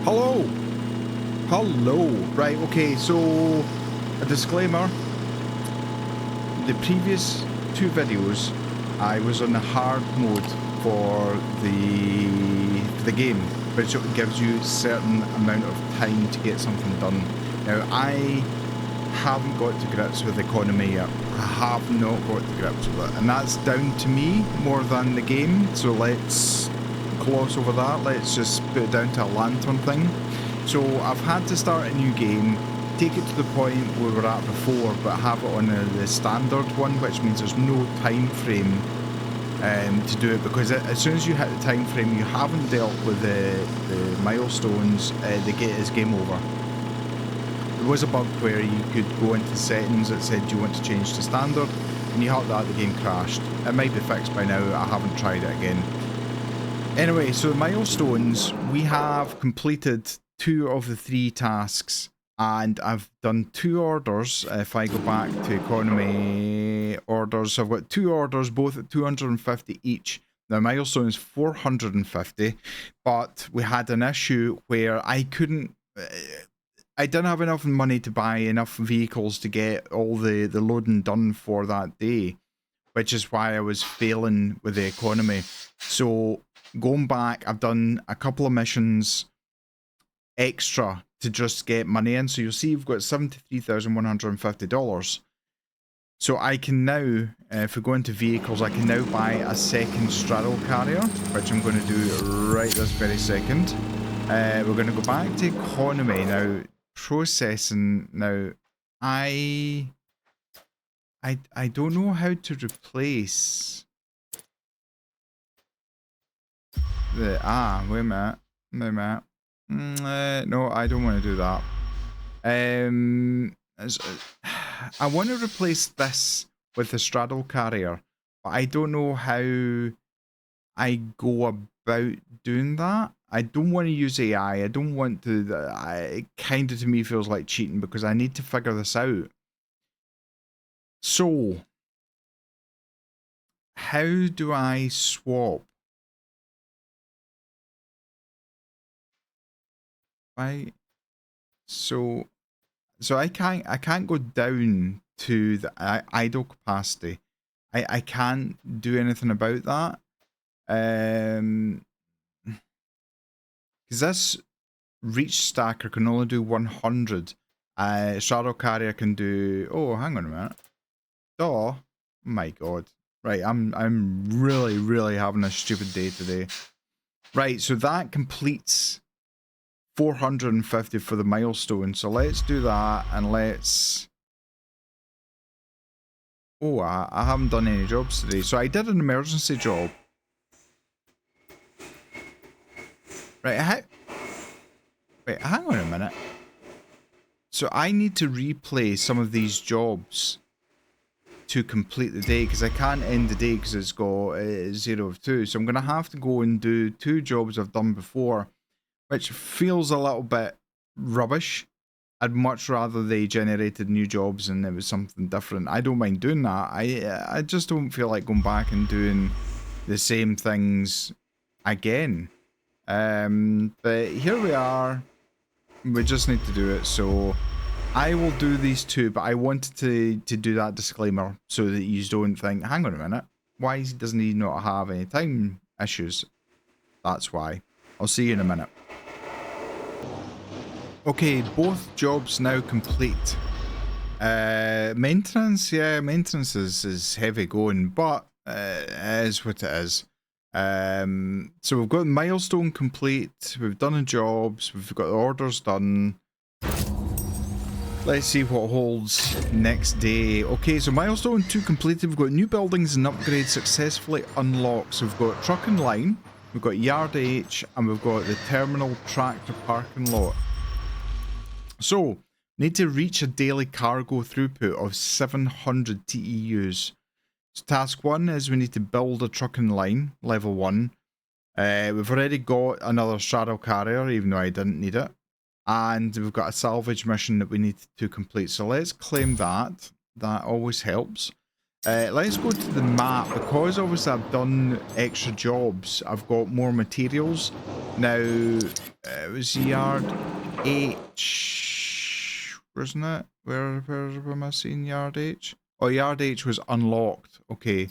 Hello! Hello! Right, okay, so a disclaimer. The previous two videos, I was on the hard mode for the game, which gives you a certain amount of time to get something done. Now, I haven't got to grips with the economy yet. I have not got to grips with it, and that's down to me more than the game, so let's gloss over that. Let's just put it down to a lantern thing. So I've had to start a new game, take it to the point we were at before, but have it on the standard one, which means there's no time frame to do it, because as soon as you hit the time frame, you haven't dealt with the milestones, they get as game over. There was a bug where you could go into settings that said, do you want to change to standard, and you hit that, the game crashed. It might be fixed by now, I haven't tried it again. Anyway, so the milestones, we have completed 2 of the 3 tasks, and I've done 2 orders. If I go back to economy orders, I've got 2 orders, both at 250 each. The milestone is 450, but we had an issue where I couldn't, I didn't have enough money to buy enough vehicles to get all the loading done for that day, which is why I was failing with the economy. So going back, I've done a couple of missions extra to just get money in. So you'll see we've got $73,150. So I can now, if we go into vehicles, I can now buy a second straddle carrier, which I'm going to do right this very second. We're going to go back to economy now. Processing now. I don't know how to replace the wait a minute. No, I don't want to do that. I want to replace this with the straddle carrier, but I don't know how I go about doing that. I don't want to use AI. I don't want to. It kind of to me feels like cheating, because I need to figure this out. So, how do I swap? So I can't go down to the idle capacity. I can't do anything about that. Because this reach stacker can only do 100. Shadow carrier can do. Oh, hang on a minute. Oh my god. Right, I'm really having a stupid day today. Right, so that completes 450 for the milestone. So let's do that, and let's. Oh, I haven't done any jobs today. So I did an emergency job. Right, wait, hang on a minute. So I need to replay some of these jobs to complete the day, because I can't end the day because it's got 0 of 2. So I'm going to have to go and do 2 jobs I've done before, which feels a little bit rubbish. I'd much rather they generated new jobs and it was something different. I don't mind doing that. I just don't feel like going back and doing the same things again. But here we are. We just need to do it. So I will do these 2, but I wanted to do that disclaimer so that you don't think, hang on a minute, why doesn't he not have any time issues? That's why. I'll see you in a minute. Okay, both jobs now complete. Maintenance, yeah, maintenance is heavy going, but it is what it is. So we've got milestone complete, we've done the jobs, we've got the orders done. Let's see what holds next day. Okay, so milestone 2 completed. We've got new buildings and upgrades successfully unlocked. So we've got truck and line, we've got yard H, and we've got the terminal tractor parking lot. So, need to reach a daily cargo throughput of 700 TEUs. So task 1 is we need to build a trucking line, level 1. We've already got another straddle carrier, even though I didn't need it. And we've got a salvage mission that we need to complete. So let's claim that. That always helps. Let's go to the map. Because obviously I've done extra jobs, I've got more materials. Now, it was yard H, wasn't it? Where am I seeing yard H? Oh, yard H was unlocked. Okay.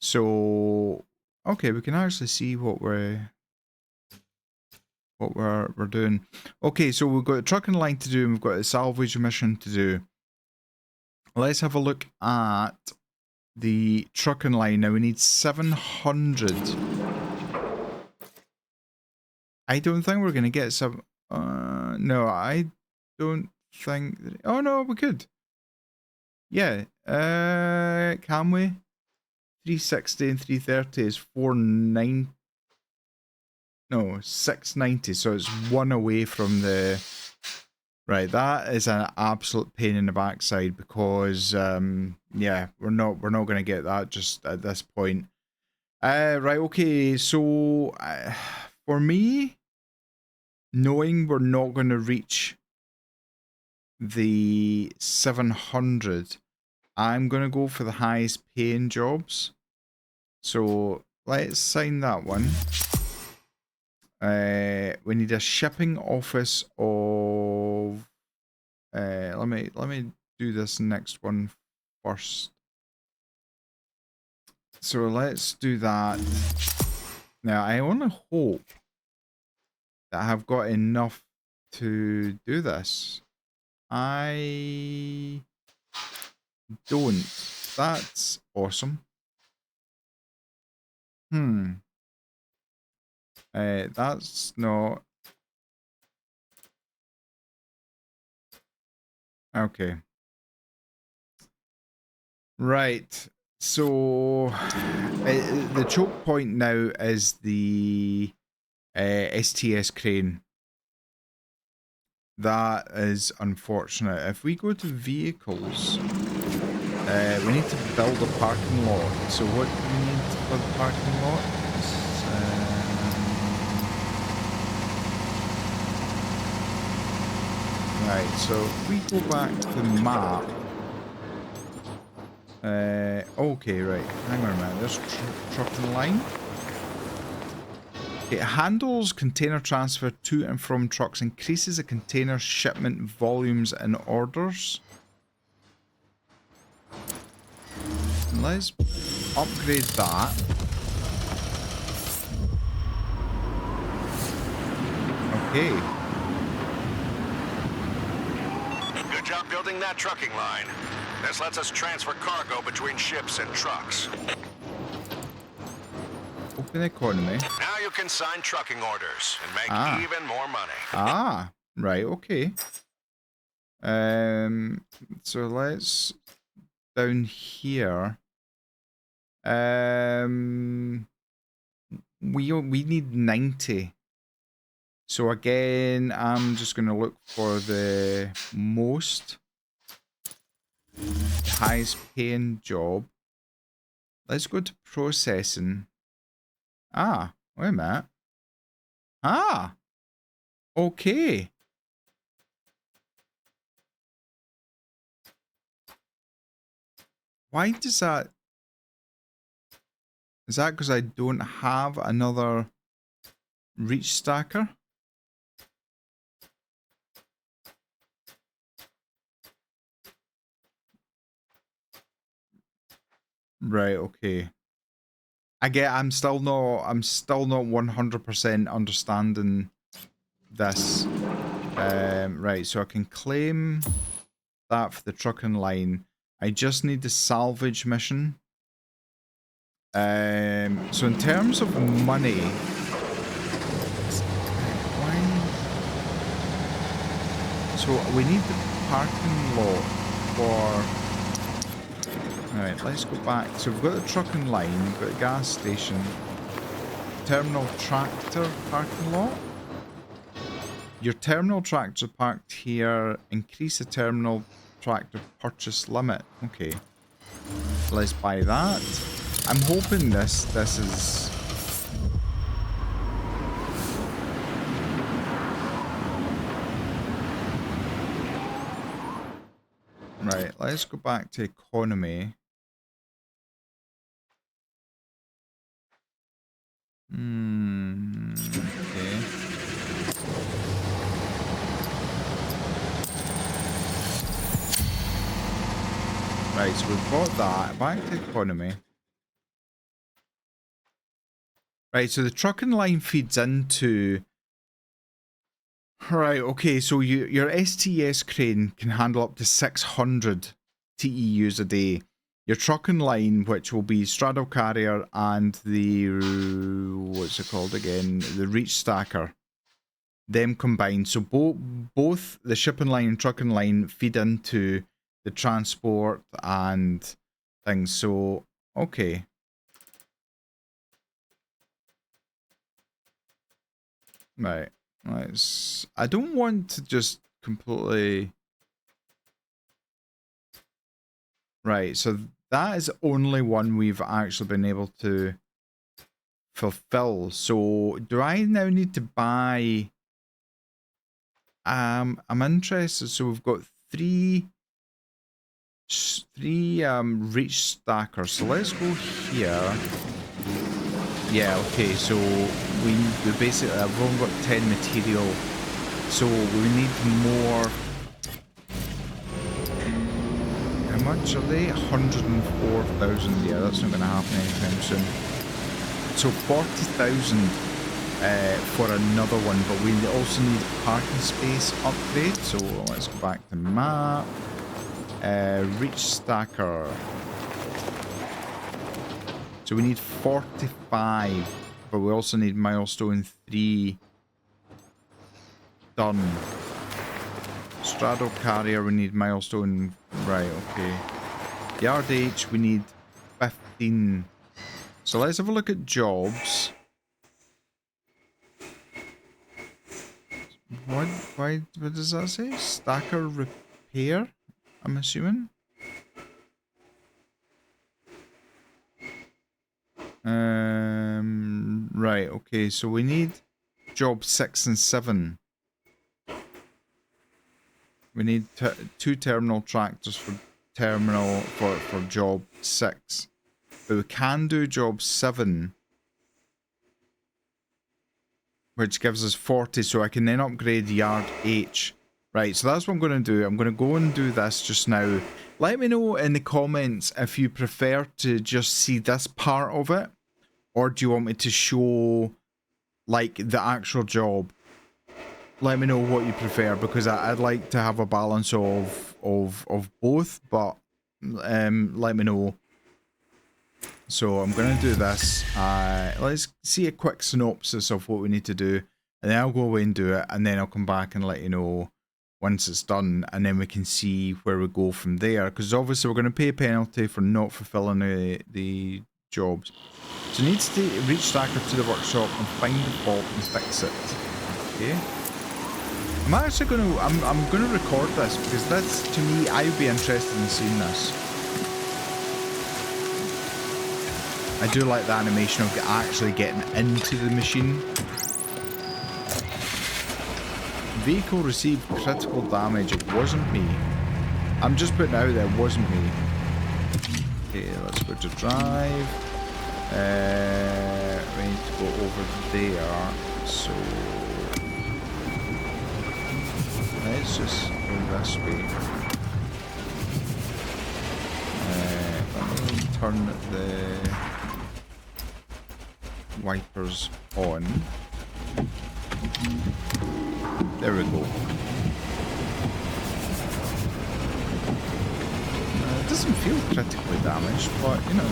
So, okay, we can actually see what we're doing. Okay, so we've got a trucking line to do and we've got a salvage mission to do. Let's have a look at the trucking line. Now we need 700. I don't think we're gonna get some. No, I don't think. Oh no, we could. Yeah. Can we? 360 and 330 is 490. No, 690. So it's one away from the. Right, that is an absolute pain in the backside because yeah, we're not gonna get that just at this point. Right, okay, so for me, knowing we're not gonna reach the 700, I'm gonna go for the highest paying jobs. So let's sign that one. We need a shipping office of. Let me do this next one first. So let's do that. Now I only hope that I've got enough to do this. I don't. That's awesome. That's not. Okay. Right. So the choke point now is the STS crane. That is unfortunate. If we go to vehicles, we need to build a parking lot. So what do we need for the parking lot? Right, so if we go back to the map. Okay, right. Hang on a minute. There's trucking line. It handles container transfer to and from trucks, increases a container shipment volumes and orders. And let's upgrade that. Okay. Good job building that trucking line. This lets us transfer cargo between ships and trucks. Open economy. Now you can sign trucking orders and make even more money. Right, okay. So let's down here. We need 90. So again, I'm just gonna look for the highest paying job. Let's go to processing. Wait a minute. Okay. Why does that... Is that because I don't have another reach stacker? Right, okay. I'm still not 100% understanding this. Right, so I can claim that for the trucking line. I just need the salvage mission. So in terms of money, so we need the parking lot for. Alright, let's go back. So we've got the trucking line, we've got a gas station, terminal tractor parking lot. Your terminal tractors are parked here. Increase the terminal tractor purchase limit. Okay. Let's buy that. I'm hoping this is... Right, let's go back to economy. Okay. Right, so we've got that. Back to economy. Right, so the trucking line feeds into... Right, okay, so your STS crane can handle up to 600 TEUs a day. Your trucking line, which will be straddle carrier and the... what's it called again? The reach stacker. Them combined. So both the shipping line and trucking line feed into the transport and things. So, okay. Right. I don't want to just completely... Right, so that is the only one we've actually been able to fulfill. So, do I now need to buy... I'm interested. So we've got three reach stackers. So let's go here. Yeah, okay, so we basically, I've only got 10 material, so we need more. How much are they? 104,000. Yeah, that's not going to happen anytime soon. So 40,000 for another one, but we also need parking space upgrade. So let's go back to map. Reach stacker. So we need 45, but we also need milestone 3 done. Straddle carrier, we need milestone, right, okay. Yard H, we need 15. So let's have a look at jobs. What does that say? Stacker repair, I'm assuming. Right, okay, so we need job 6 and 7. We need 2 terminal tractors for job 6. But we can do job 7, which gives us 40, so I can then upgrade yard H. Right, so that's what I'm going to do. I'm going to go and do this just now. Let me know in the comments if you prefer to just see this part of it, or do you want me to show like the actual job? Let me know what you prefer, because I'd like to have a balance of both, but let me know. So I'm going to do this. Let's see a quick synopsis of what we need to do, and then I'll go away and do it, and then I'll come back and let you know once it's done, and then we can see where we go from there, because obviously we're going to pay a penalty for not fulfilling the jobs. So it needs to reach stacker to the workshop and find the fault and fix it. Okay. I'm actually going to I'm going to record this, because that's, to me, I would be interested in seeing this. I do like the animation of actually getting into the machine. Vehicle received critical damage. It wasn't me. I'm just putting out there, it wasn't me. Okay, let's go to drive. We need to go over there. So let's just go this way. Let me turn the wipers on. There we go. It doesn't feel critically damaged, but you know,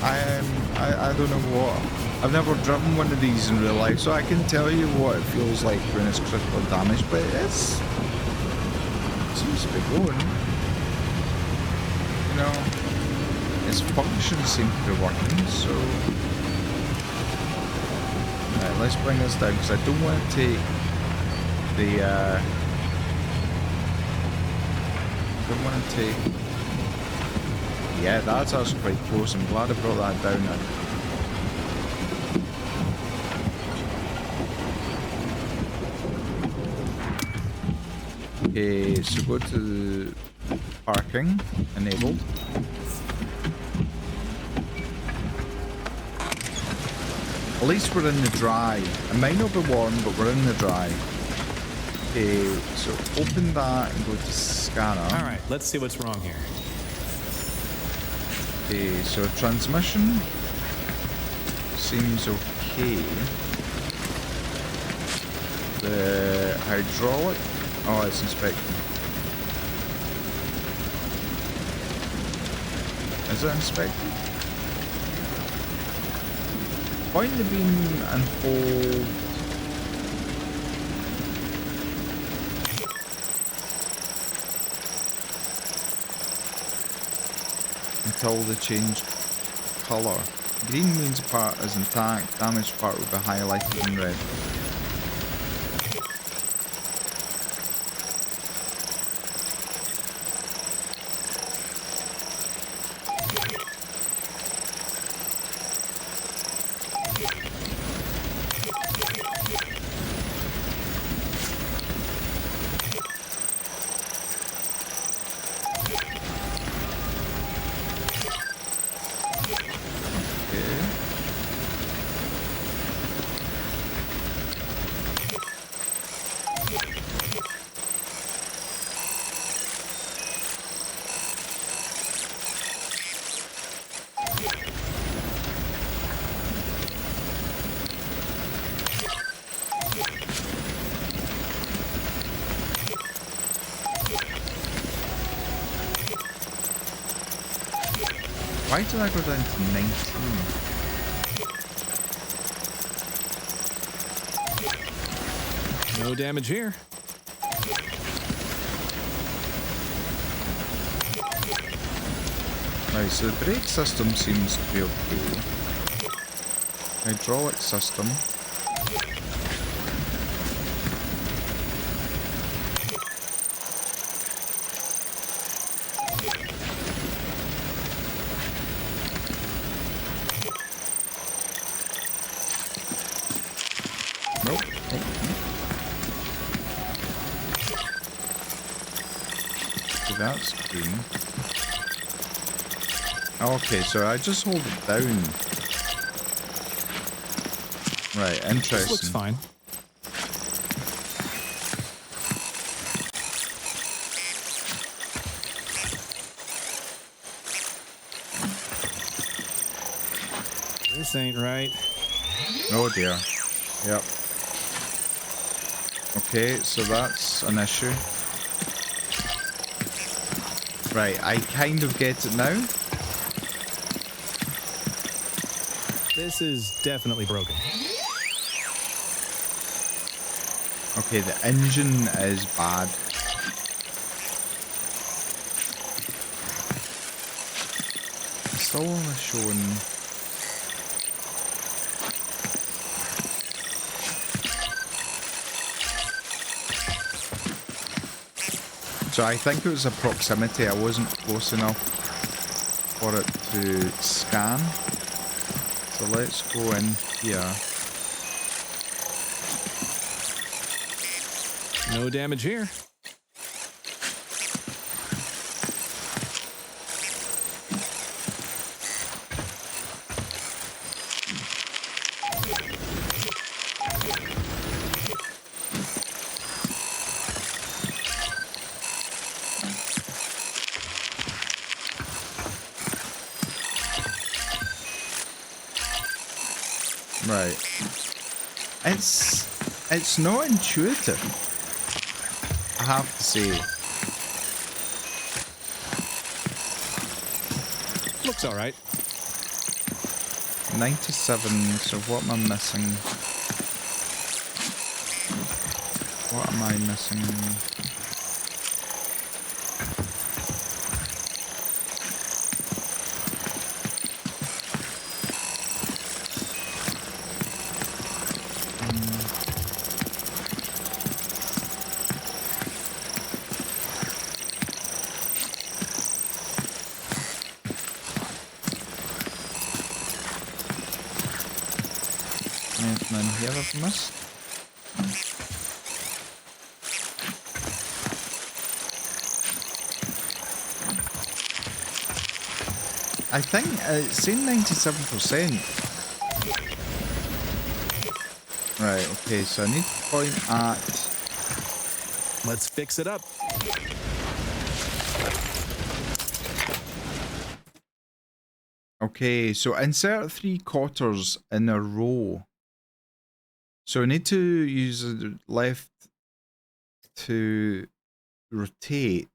I don't know what. I've never driven one of these in real life, so I can tell you what it feels like when it's critically damaged. But it seems to be going. You know, its functions seem to be working. So right, let's bring this down, because I don't want to take the don't want to take. Yeah, that's actually quite close. I'm glad I brought that down now. Okay, so go to the parking, enabled. At least we're in the dry. It might not be warm, but we're in the dry. Okay, so open that and go to scanner. Alright, let's see what's wrong here. Okay, so transmission seems okay. The hydraulic, oh, it's inspecting. Is it inspecting? Point the beam and hold. Until they change colour. Green means part is intact, damaged part will be highlighted in red. Why did I go down to 19? No damage here. Right, so the brake system seems to be okay. Hydraulic system. Nope. So that's green. Okay, so I just hold it down. Right, interesting. This looks fine. This ain't right. Oh dear. Yep. Okay, so that's an issue. Right, I kind of get it now. This is definitely broken. Okay, the engine is bad. It's still only showing. So I think it was a proximity. I wasn't close enough for it to scan. So let's go in here. No damage here. Right. It's not intuitive, I have to say. Looks all right. 97, so what am I missing? What am I missing? Anything in here I've missed? I think it's saying 97%. Right, okay, so I need to point at... Let's fix it up. Okay, so insert 3/4 in a row. So we need to use the left to rotate.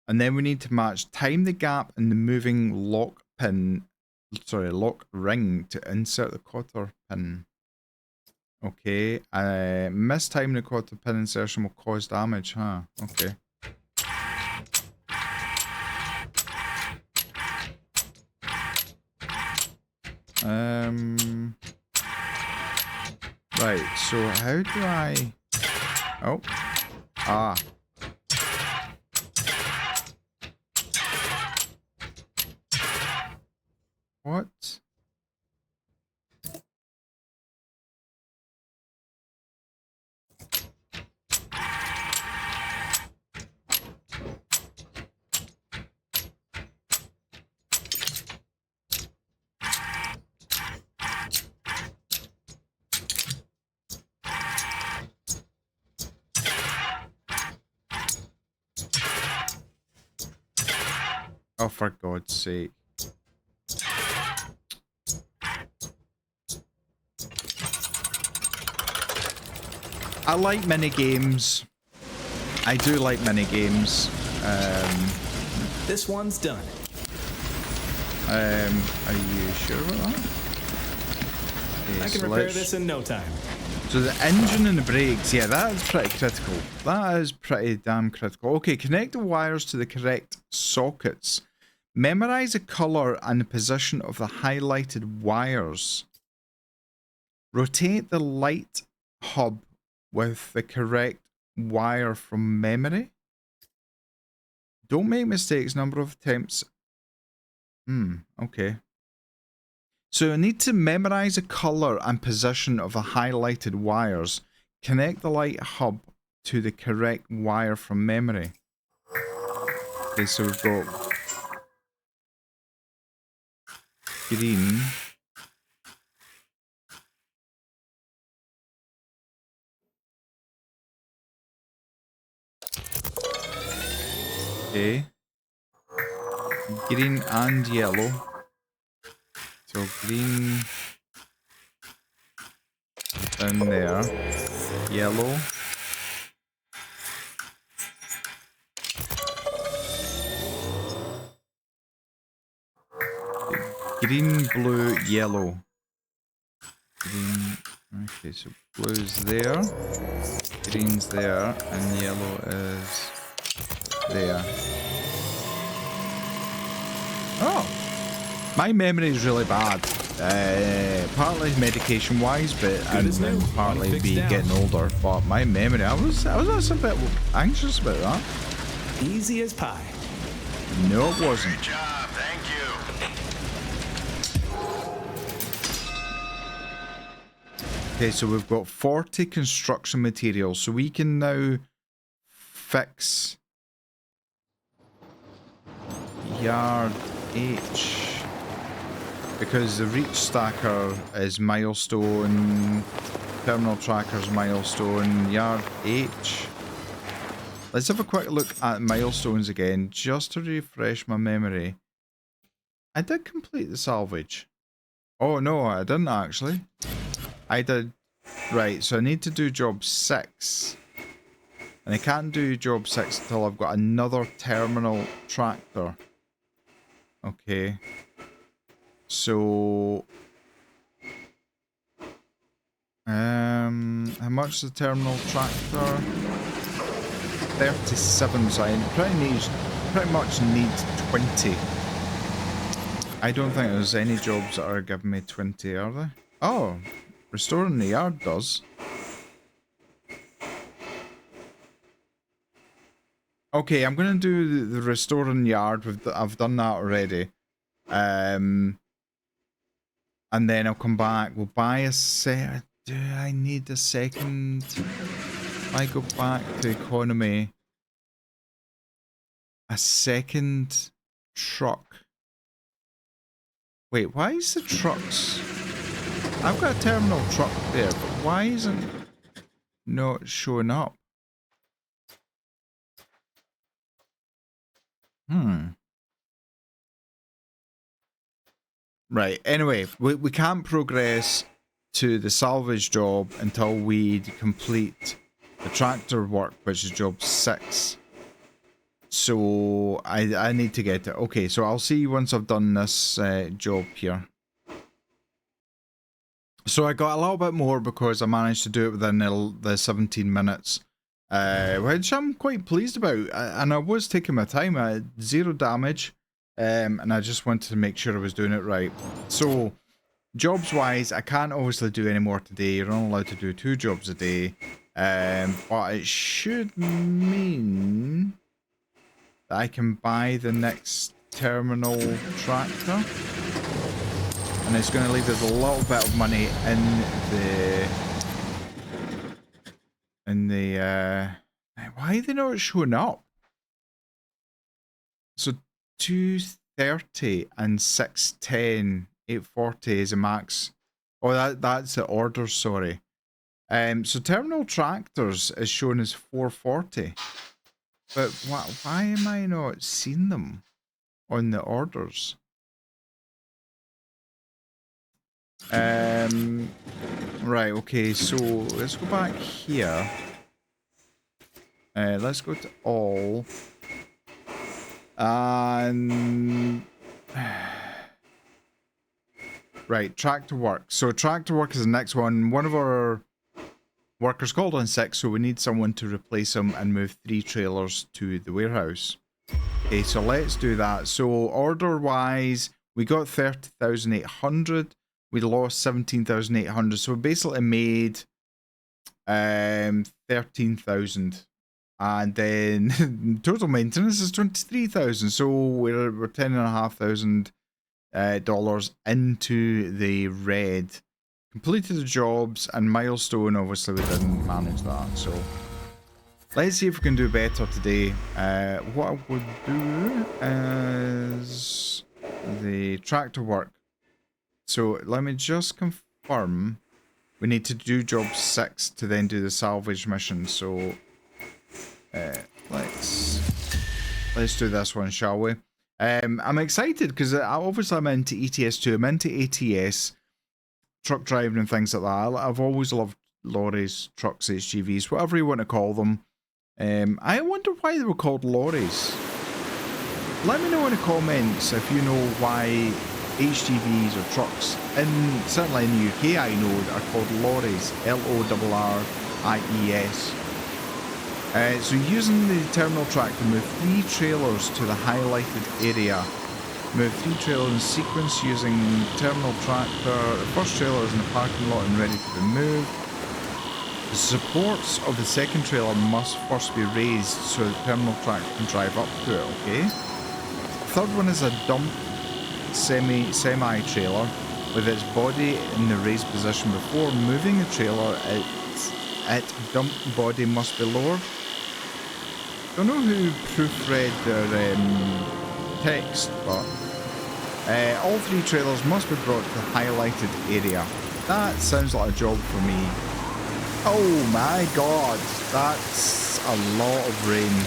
And then we need to match time the gap in the moving lock ring to insert the quarter pin. Okay, mistime the quarter pin insertion will cause damage, huh? Okay. Right, so how do I... Oh. Ah. What? Oh, for God's sake. I like mini games. I do like mini games. This one's done. Are you sure about that? Okay, I can repair this in no time. So the engine and the brakes, yeah, that is pretty critical. That is pretty damn critical. Okay, connect the wires to the correct sockets. Memorize the color and the position of the highlighted wires. Rotate the light hub with the correct wire from memory. Don't make mistakes. Number of attempts. Okay. So I need to memorize the color and position of the highlighted wires. Connect the light hub to the correct wire from memory. Okay, so we've got green. Okay. Green and yellow. So green in there. Yellow. Green, blue, yellow. Green. Okay, so blue's there. Green's there. And yellow is there. Oh! My memory is really bad. Partly medication wise, and partly be getting older. But my memory, I was a bit anxious about that. Easy as pie. No, it wasn't. Good job, thank you. Okay, so we've got 40 construction materials, so we can now fix yard H. Because the reach stacker is milestone, terminal tracker's milestone, yard H. Let's have a quick look at milestones again, just to refresh my memory. I did complete the salvage. Oh no, I didn't actually. I did. Right, so I need to do job 6. And I can't do job 6 until I've got another terminal tractor. Okay. So, how much is the terminal tractor? 37, so I pretty much need 20. I don't think there's any jobs that are giving me 20, are they? Oh, restoring the yard does. Okay, I'm gonna do the restoring yard. I've done that already. And then I'll come back. We'll buy a set. Do I need a second? I go back to economy. A second truck. Wait, why is the trucks? I've got a terminal truck there, but why isn't it not showing up? Right. Anyway, we can't progress to the salvage job until we complete the tractor work, which is job 6. So I need to get it. Okay, so I'll see you once I've done this job here. So I got a little bit more because I managed to do it within the 17 minutes, which I'm quite pleased about. And I was taking my time. I had 0 damage, and I just wanted to make sure I was doing it right. So jobs wise, I can't obviously do any more today. You're only allowed to do 2 jobs a day, but it should mean that I can buy the next terminal tractor. And it's going to leave us a little bit of money in the why are they not showing up? So 230 and 610, 840 is a max. Oh, that's the order, sorry. So terminal tractors is shown as 440. But why am I not seeing them on the orders? Right, okay, so let's go back here. Let's go to all. And right, tractor work. So tractor work is the next one. One of our workers called on sick, so we need someone to replace him and move 3 trailers to the warehouse. Okay, so let's do that. So order wise, we got 30,800. We lost 17,800, so we basically made 13,000, and then total maintenance is 23,000. So we're $10,500 dollars into the red. Completed the jobs and milestone. Obviously, we didn't manage that. So let's see if we can do better today. What I would do is the tractor work. So let me just confirm. We need to do job 6 to then do the salvage mission. So let's do this one, shall we? I'm excited because obviously I'm into ETS2. I'm into ATS, truck driving and things like that. I've always loved lorries, trucks, HGVs, whatever you want to call them. I wonder why they were called lorries. Let me know in the comments if you know why HGVs or trucks, certainly in the UK I know, are called lorries, L-O-R-R-I-E-S. So using the terminal tractor, move 3 trailers to the highlighted area. Move 3 trailers in sequence using terminal tractor. The first trailer is in the parking lot and ready to be moved. The supports of the second trailer must first be raised so the terminal tractor can drive up to it, okay? The third one is a dump semi-trailer with its body in the raised position. Before moving the trailer, its dump body must be lowered. Don't know who proofread their text, but all 3 trailers must be brought to the highlighted area. That sounds like a job for me. Oh my god, that's a lot of rain.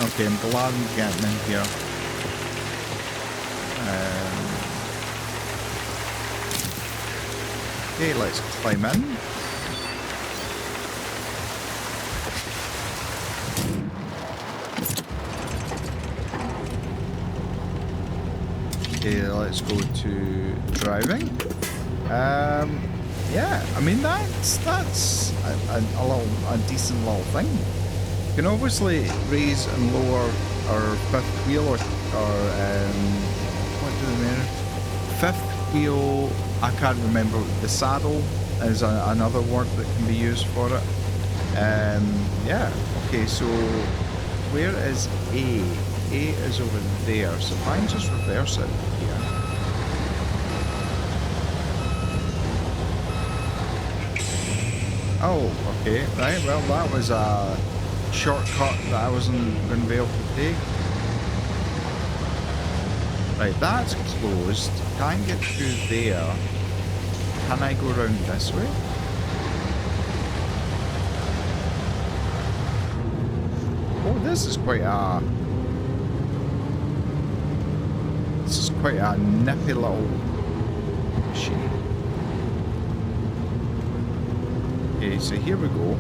Okay, I'm glad I'm getting in here. Okay, let's climb in. Okay, let's go to driving. Yeah, I mean that's a decent little thing. You can obviously raise and lower our 5th wheel or what do they mean? 5th wheel. I can't remember. The saddle is another word that can be used for it. Yeah. Okay. So where is A? A is over there. So if I just reverse it here. Oh, okay. Right. Well, that was a shortcut that I wasn't going to be able to take. Right, that's closed. Can't get through there. Can I go around this way? Oh, this is quite a... This is quite a nippy little machine. Okay, so here we go.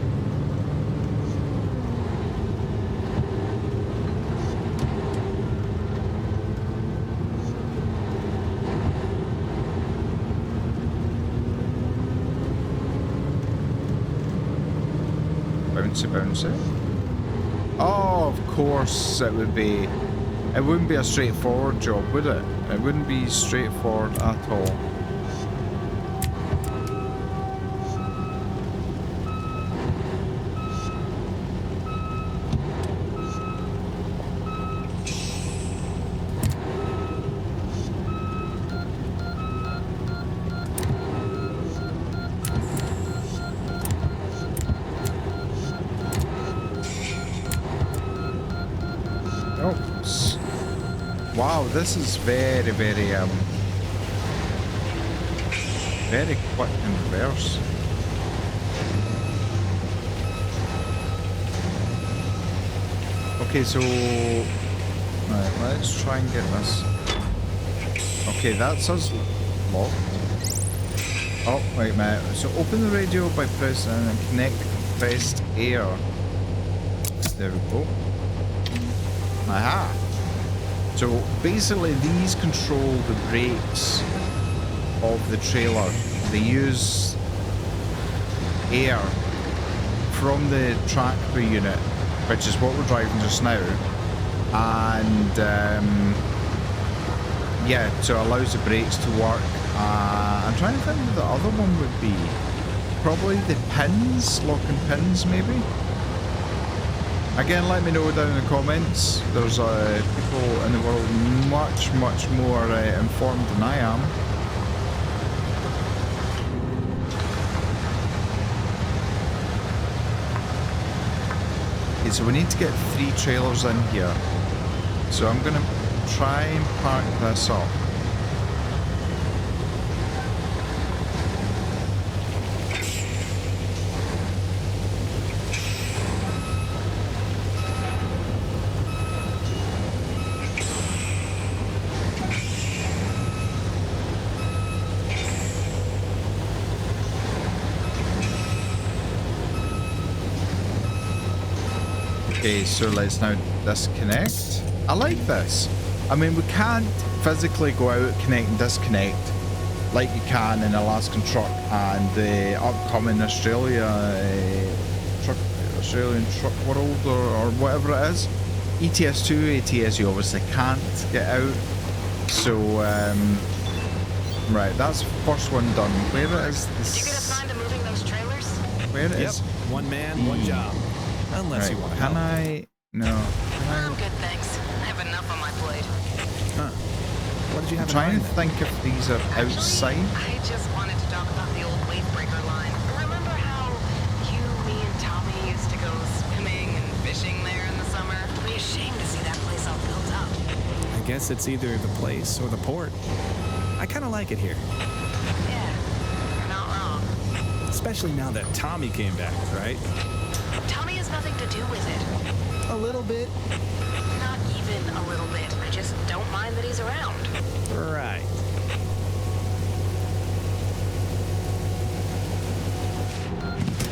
Bouncy, bouncy. Oh, of course it would be. It wouldn't be a straightforward job, would it? It wouldn't be straightforward at all. Wow, this is very, very quick in reverse. Okay, so right, let's try and get this. Okay, that's us locked. Oh, wait a minute. So open the radio by pressing and connect the compressed air. There we go. Aha! So basically these control the brakes of the trailer. They use air from the tractor unit, which is what we're driving just now, and yeah, so it allows the brakes to work. I'm trying to think what the other one would be. Probably the pins, locking pins maybe? Again, let me know down in the comments. There's people in the world much more informed than I am. Okay, so we need to get 3 trailers in here. So I'm going to try and park this up. Okay, so let's now disconnect. I like this. I mean, we can't physically go out, connect and disconnect like you can in Alaskan Truck and the upcoming Australian Truck World or whatever it is. ETS2, ATS you obviously can't get out. So, right, that's the first one done. Where is this? Did you get assigned to moving those trailers? Where it is? One man, one job. Unless you want to Can help. I? No. I'm good, thanks. I have enough on my plate. Huh. What did you have I'm trying in to mind think if these are outside. I just wanted to talk about the old wavebreaker line. Remember how you, me, and Tommy used to go swimming and fishing there in the summer? It'd be a shame to see that place all built up. then? I guess it's either the place or the port. I kind of like it here. Yeah, you're not wrong. Especially now that Tommy came back, right? Tommy has nothing to do with it. A little bit. Not even a little bit. I just don't mind that he's around. Right.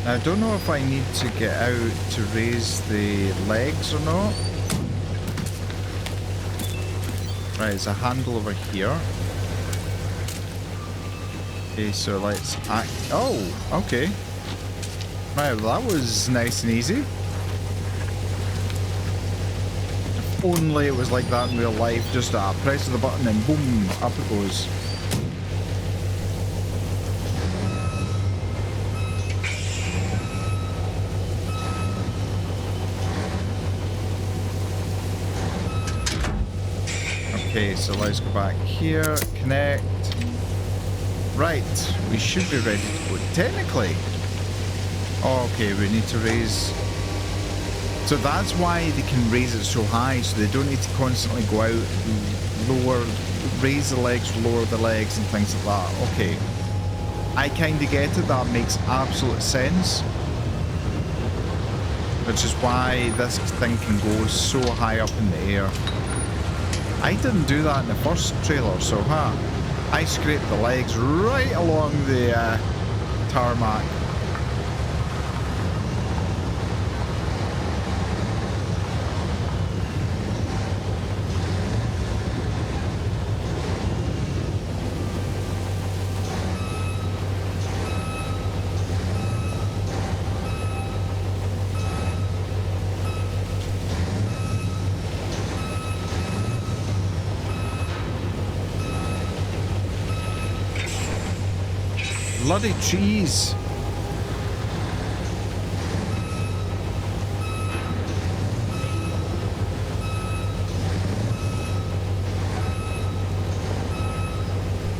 I don't know if I need to get out to raise the legs or not. Right, there's a handle over here. Okay, so let's act. Oh, okay. Right, well, that was nice and easy. If only it was like that in real life. Just a press of the button and boom, up it goes. Okay, so let's go back here, connect. Right, we should be ready to go. Technically. Okay, we need to raise. So that's why they can raise it so high, so they don't need to constantly go out and lower, raise the legs, lower the legs and things like that. Okay. I kind of get it, that makes absolute sense. Which is why this thing can go so high up in the air. I didn't do that in the first trailer, so huh. I scraped the legs right along the tarmac. Bloody cheese.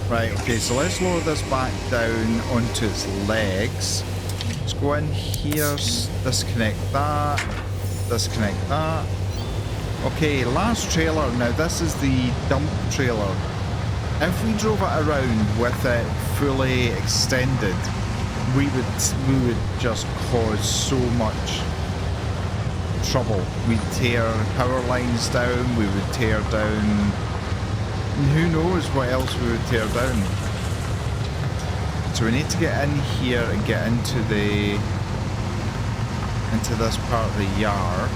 Right, okay, so let's lower this back down onto its legs. Let's go in here, disconnect that, disconnect that. Okay, last trailer. Now this is the dump trailer. If we drove it around with it fully extended, we would just cause so much trouble. We'd tear power lines down, we would tear down, and who knows what else we would tear down. So we need to get in here and get into this part of the yard.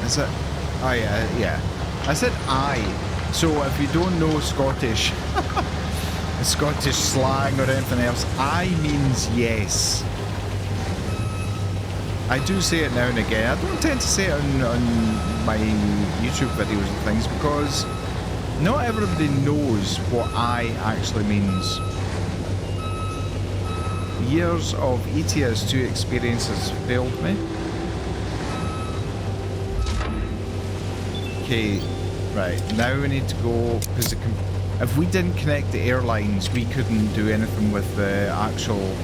Is it? Oh yeah. I said I. So if you don't know Scottish, Scottish slang or anything else, I means yes. I do say it now and again. I don't tend to say it on my YouTube videos and things because not everybody knows what I actually means. Years of ETS2 experiences failed me. Okay, right, now we need to go, because if we didn't connect the airlines, we couldn't do anything with the actual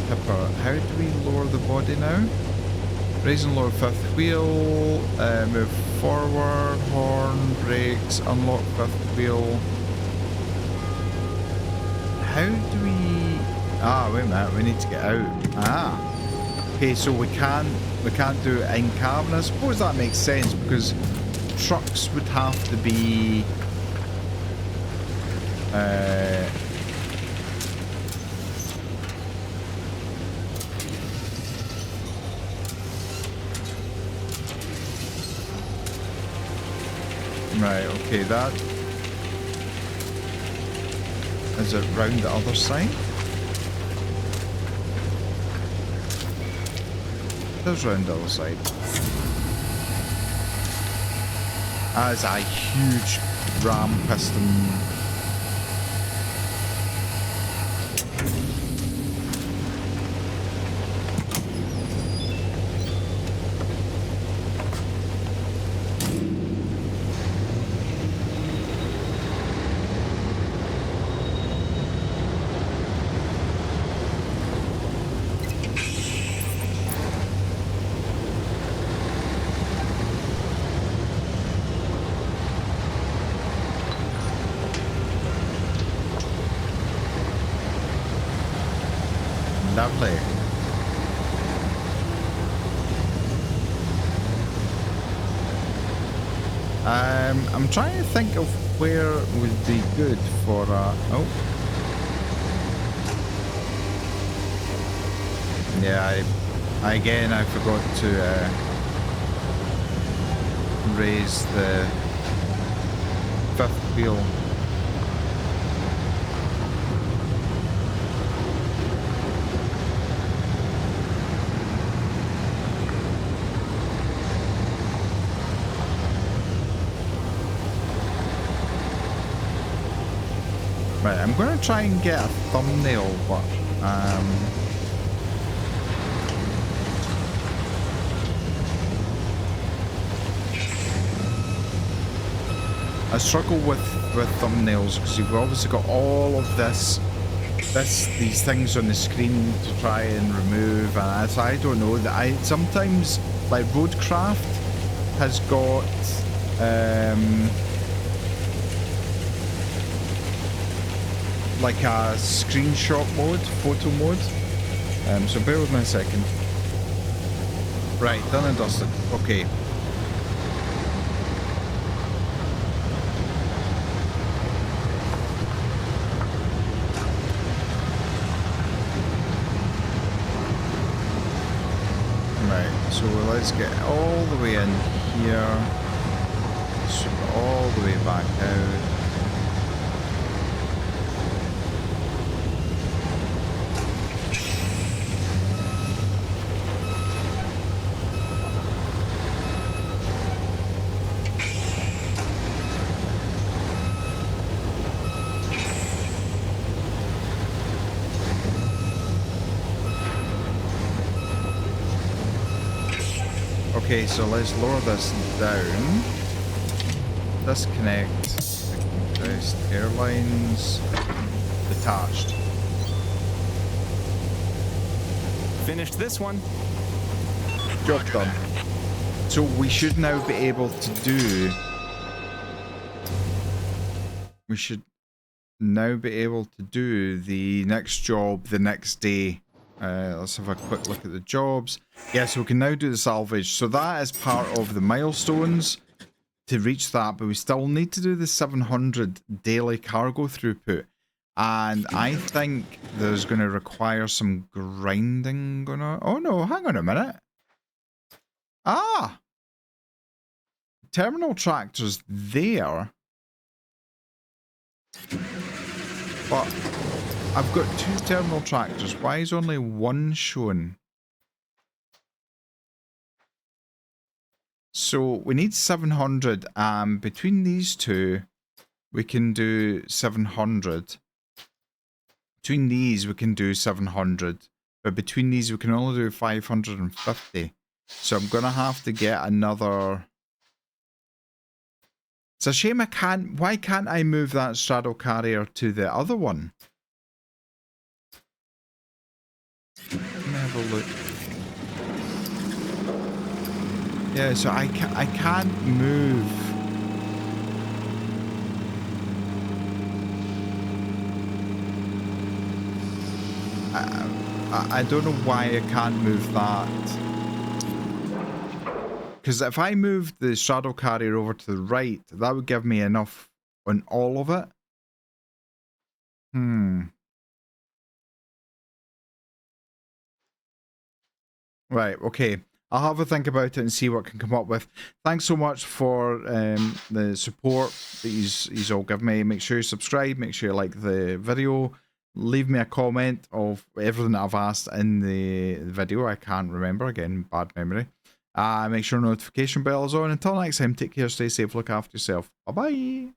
pipper. How do we lower the body now? Raise and lower fifth wheel, move forward, horn, brakes, unlock fifth wheel. How do we... Ah, wait a minute, we need to get out. Ah. Okay, so we can't do it in cabin. I suppose that makes sense because trucks would have to be right, okay, that is it round the other side? There's round the other side. As a huge ram piston. Lovely. I'm trying to think of where would be good for oh. Yeah, I forgot to raise the fifth wheel. Right, I'm going to try and get a thumbnail, but I struggle with thumbnails because you've obviously got all of these things on the screen to try and remove, and I don't know that I sometimes like Roadcraft has got. like a screenshot mode, photo mode. So bear with me a second. Right, done and dusted. Okay. Right, so let's get all the way in here. Sweep all the way back out. Okay, so let's lower this down. Disconnect. Best airlines. Detached. Finished this one. Job done. So we should now be able to do... We should now be able to do the next job the next day. Let's have a quick look at the jobs. Yeah, so we can now do the salvage. So that is part of the milestones to reach that, but we still need to do the 700 daily cargo throughput. And I think there's going to require some grinding going on. Oh no, hang on a minute. Ah! Terminal tractor's there. But I've got 2 terminal tractors. Why is only one shown? So we need 700. Between these two, we can do 700. Between these, we can do 700. But between these, we can only do 550. So I'm going to have to get another... It's a shame I can't... Why can't I move that straddle carrier to the other one? Let me have a look. Yeah, so I can't move. I don't know why I can't move that. Because if I moved the straddle carrier over to the right, that would give me enough on all of it. Right, okay. I'll have a think about it and see what I can come up with. Thanks so much for the support that he's all given me. Make sure you subscribe, make sure you like the video, leave me a comment of everything that I've asked in the video. I can't remember, again, bad memory. Make sure notification bell is on. Until next time, take care, stay safe, look after yourself. Bye-bye.